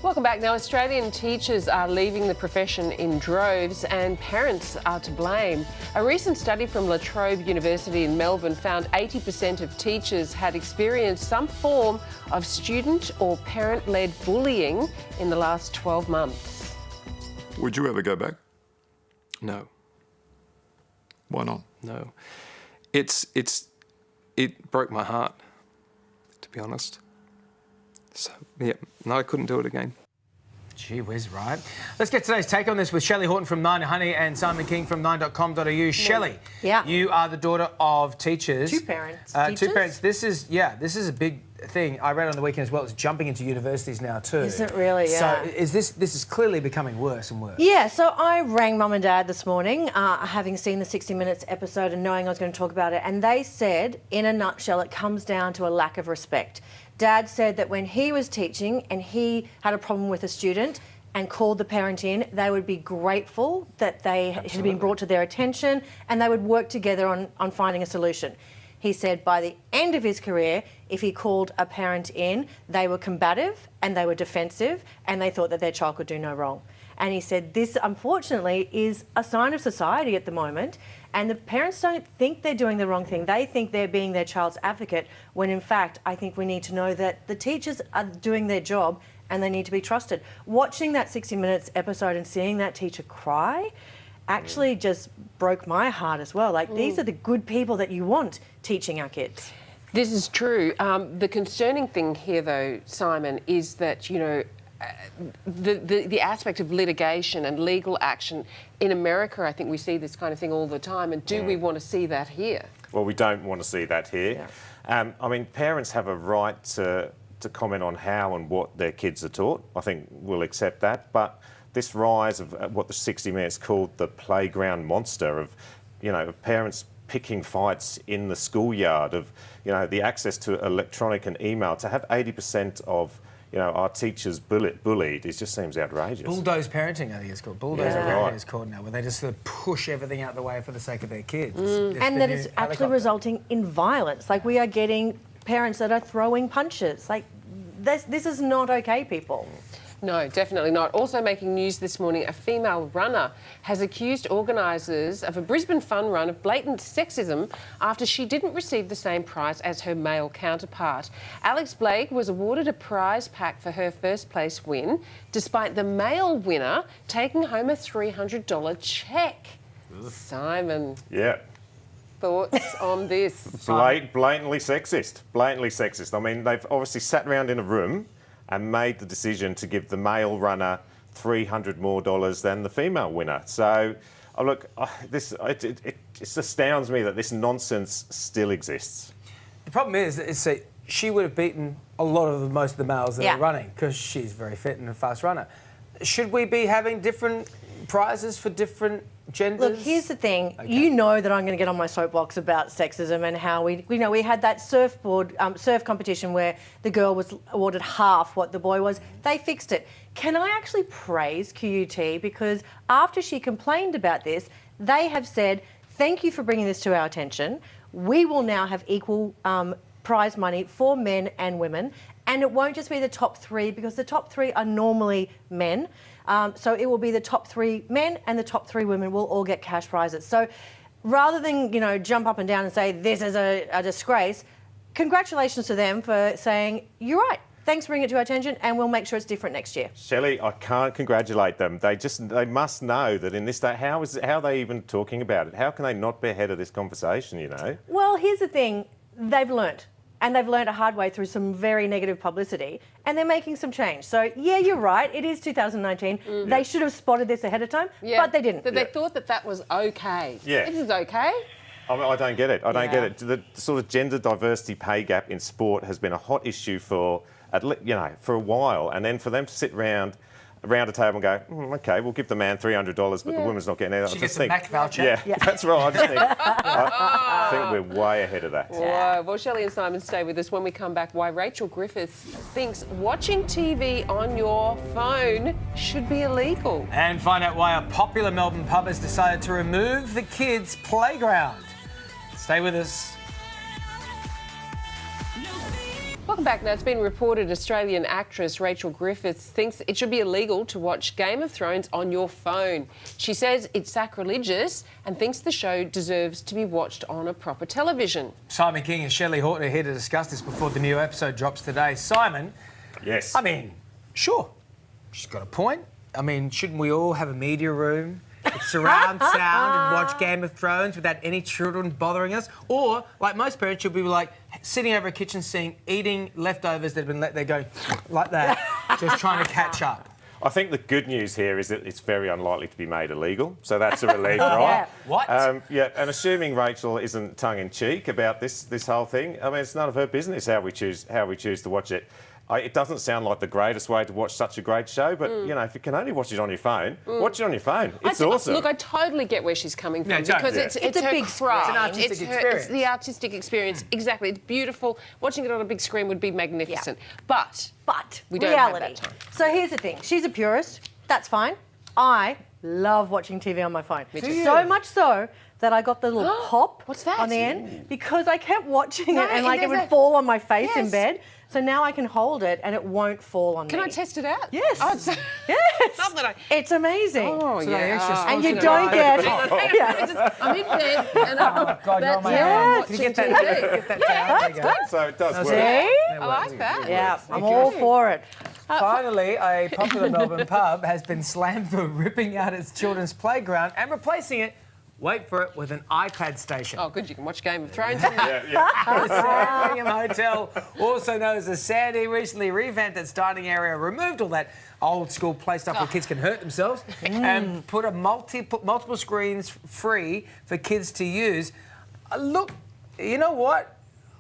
Welcome back. Now, Australian teachers are leaving the profession in droves and parents are to blame. A recent study from La Trobe University in Melbourne found 80% of teachers had experienced some form of student or parent-led bullying in the last 12 months. Would you ever go back? No. Why not? No. It broke my heart, to be honest. So, yeah, no, I couldn't do it again. Gee whiz, right. Let's get today's take on this with Shelly Horton from 9 Honey and Simon King from 9.com.au. Shelly, yeah, you are the daughter of teachers. Two parents. Two parents. This is a big thing. I read on the weekend as well. It's jumping into universities now too. Is it really? Yeah. So this is clearly becoming worse and worse. Yeah, so I rang Mum and Dad this morning, having seen the 60 Minutes episode and knowing I was going to talk about it, and they said, in a nutshell, it comes down to a lack of respect. Dad said that when he was teaching and he had a problem with a student and called the parent in, they would be grateful that they had been brought to their attention and they would work together on finding a solution. He said by the end of his career, if he called a parent in, they were combative and they were defensive and they thought that their child could do no wrong. And he said this, unfortunately, is a sign of society at the moment. And the parents don't think they're doing the wrong thing. They think they're being their child's advocate, when in fact, I think we need to know that the teachers are doing their job and they need to be trusted. Watching that 60 Minutes episode and seeing that teacher cry actually just broke my heart as well. Like, these are the good people that you want teaching our kids. This is true. The concerning thing here, though, Simon, is that, you know, the aspect of litigation and legal action in America, I think we see this kind of thing all the time. And do we want to see that here? Well, we don't want to see that here. Yeah. I mean, parents have a right to comment on how and what their kids are taught. I think we'll accept that. But this rise of what the 60 Minutes called the playground monster of, you know, of parents picking fights in the schoolyard, of, you know, the access to electronic and email, to have 80% of, you know, our teachers bullied, it just seems outrageous. Bulldoze parenting, I think it's called. Bulldoze parenting is called now, where they just sort of push everything out the way for the sake of their kids. And that it's actually resulting in violence. Like, we are getting parents that are throwing punches. Like, this is not okay, people. No, definitely not. Also making news this morning, a female runner has accused organisers of a Brisbane fun run of blatant sexism after she didn't receive the same prize as her male counterpart. Alex Blake was awarded a prize pack for her first place win, despite the male winner taking home a $300 cheque. Simon. Yeah. Thoughts on this? Blatantly sexist. Blatantly sexist. I mean, they've obviously sat around in a room and made the decision to give the male runner $300 more than the female winner. So, it just astounds me that this nonsense still exists. The problem is she would have beaten a lot of most of the males that are running, because she's very fit and a fast runner. Should we be having different prizes for different genders? Look, here's the thing. Okay. You know that I'm going to get on my soapbox about sexism and how we had that surf competition where the girl was awarded half what the boy was. They fixed it. Can I actually praise QUT? Because after she complained about this, they have said, thank you for bringing this to our attention. We will now have equal prize money for men and women. And it won't just be the top three, because the top three are normally men. So it will be the top three men and the top three women will all get cash prizes. So rather than, you know, jump up and down and say this is a disgrace, congratulations to them for saying, you're right, thanks for bringing it to our attention, and we'll make sure it's different next year. Shelley, I can't congratulate them. They must know that in this day, how are they even talking about it? How can they not be ahead of this conversation, you know? Well, here's the thing. They've learnt. And they've learned a hard way through some very negative publicity, and they're making some change. So, yeah, you're right. It is 2019. They should have spotted this ahead of time, but they didn't. But they thought that was okay. Yeah. This is okay. I mean, I don't get it. I don't get it. The sort of gender diversity pay gap in sport has been a hot issue for a while, and then for them to sit around a table and go, OK, we'll give the man $300, but the woman's not getting it. She gets a Mac voucher. Yeah, that's right. I just think, I think we're way ahead of that. Wow. Well, Shelly and Simon, stay with us. When we come back, why Rachel Griffiths thinks watching TV on your phone should be illegal. And find out why a popular Melbourne pub has decided to remove the kids' playground. Stay with us. Welcome back. Now, it's been reported Australian actress Rachel Griffiths thinks it should be illegal to watch Game of Thrones on your phone. She says it's sacrilegious and thinks the show deserves to be watched on a proper television. Simon King and Shelly Horton are here to discuss this before the new episode drops today. Simon, Yes. I mean, sure, she's got a point. I mean, shouldn't we all have a media room with surround sound and watch Game of Thrones without any children bothering us? Or, like most parents, should we be like sitting over a kitchen sink, eating leftovers that have been left there going like that, just trying to catch up? I think the good news here is that it's very unlikely to be made illegal, so that's a relief, right? What? Yeah, and assuming Rachel isn't tongue-in-cheek about this whole thing, I mean, it's none of her business how we choose to watch it. It doesn't sound like the greatest way to watch such a great show, but, you know, if you can only watch it on your phone, watch it on your phone. It's awesome. Look, I totally get where she's coming from because it's a her big craft. It's an artistic experience. It's the artistic experience. Exactly. It's beautiful. Watching it on a big screen would be magnificent. But we don't have reality. that time. So here's the thing. She's a purist. That's fine. I love watching TV on my phone. So much so that I got the little pop What's that? on the end because I kept watching No, it and like it there's would fall on my face in Yes. bed. So now I can hold it and it won't fall on Can me. I test it out? Yes. Oh, it's, Yes. Not that I... It's amazing. Oh, So yeah. extra And you Sponsored don't by- get... Yeah. I'm in bed and I'm... God, you're on my hand. Can you get that, get that down? There you go. So it does work. See? I like that. Yeah, I'm all for it. Finally, a popular Melbourne pub has been slammed for ripping out its children's playground and replacing it, wait for it, with an iPad station. Oh, good. You can watch Game of Thrones. The Sandringham Hotel, also known as the Sandy, recently revamped its dining area, removed all that old school play stuff where kids can hurt themselves, and put a multiple screens free for kids to use. Look, you know what?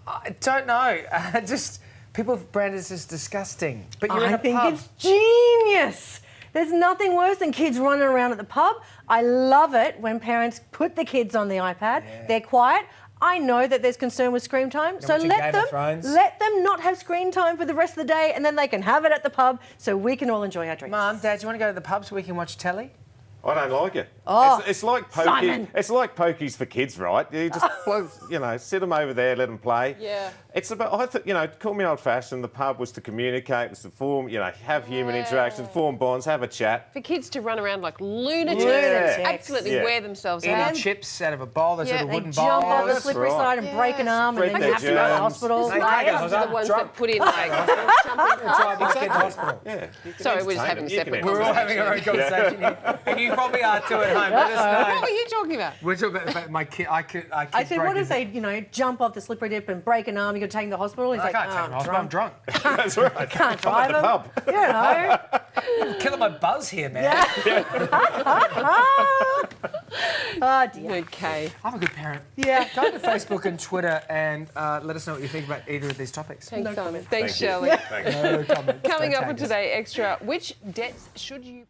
I don't know. Just people have branded this as disgusting. But you're in I a think pub. it's genius. There's nothing worse than kids running around at the pub. I love it when parents put the kids on the iPad. They're quiet. I know that there's concern with screen time, so watching Game of Thrones. let them not have screen time for the rest of the day, and then they can have it at the pub, so we can all enjoy our drinks. Mum, Dad, do you want to go to the pub so we can watch telly? I don't like it. Oh, it's like pokey. Simon. It's like pokies for kids, right? You just sit them over there, let them play. Yeah. It's about call me old-fashioned. The pub was to communicate, was to form, have human interactions, form bonds, have a chat. For kids to run around like lunatics, Lunatics. absolutely Yeah. wear themselves Eating out. chips out of a bowl, those little They wooden jump off the bowls. slippery right. side and break an arm, Spread and then you their have to go to the germs. hospital. They Like, take it. Those are the ones Drunk. that put in like jumping Drive my kid to hospital. Yeah. you can Sorry, we're just entertain having them. a You can separate We're all having our own conversation here. And you probably are too at home. Let us know. What were you talking about? We're talking about my kid. I said, what if they, jump off the slippery dip and break an arm? You got to take them to the hospital. He's I like, can't take oh, him to hospital. I'm drunk. That's right. Can't I'm at drive the pub. them. You know. Killing my buzz here, man. Oh dear. Okay. I'm a good parent. Yeah. Go to Facebook and Twitter and let us know what you think about either of these topics. Thanks, Simon. Thank Thanks, you. Shelley. Thank you. No comment. Coming Don't up on tag us. Today Extra, which debts should you...